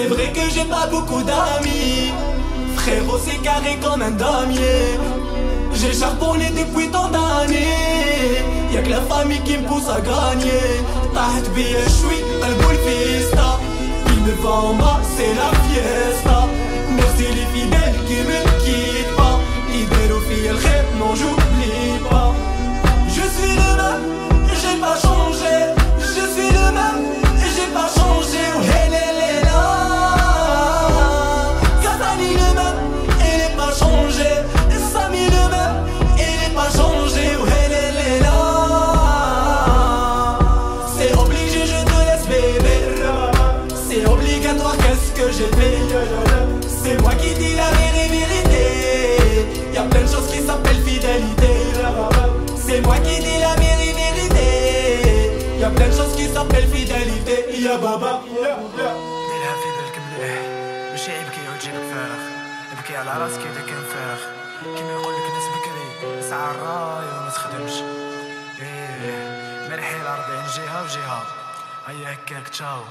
C'est vrai que j'ai pas beaucoup d'amis, frérot c'est carré comme un damier. J'ai charbonné depuis tant d'années, y'a que la famille qui me pousse à gagner. طاحت بيا شوي قلبو الفيستا, il me va en bas, c'est la fiesta. Merci les fidèles qui me quittent pas, يديروا فيا الخير, non j'oublie pas. Je suis le même, j'ai pas changé. Je suis le même, j'ai pas changé. Ouhéléléla, Kazani le même, il est pas changé. Samy le même, il est pas changé. Ouhéléléla, c'est obligé, je te laisse bébé. C'est obligatoire, qu'est-ce que j'ai fait? C'est moi qui dis la vérité. Y'a plein de choses qui s'appellent fidélité. C'est moi qui dis la vérité. Y'a plein de choses qui s'appellent fidélité. Ya baba. ديرها في بالك مليح, ماشي عيب كي يعجبك فارغ, ابكي على راسك اذا كان فارغ. كيما يقولك ناس بكري, اسعى الراي وما تخدمش. ايه مرحي الارض عن جهة وجهة, هيا هكاك تشاو.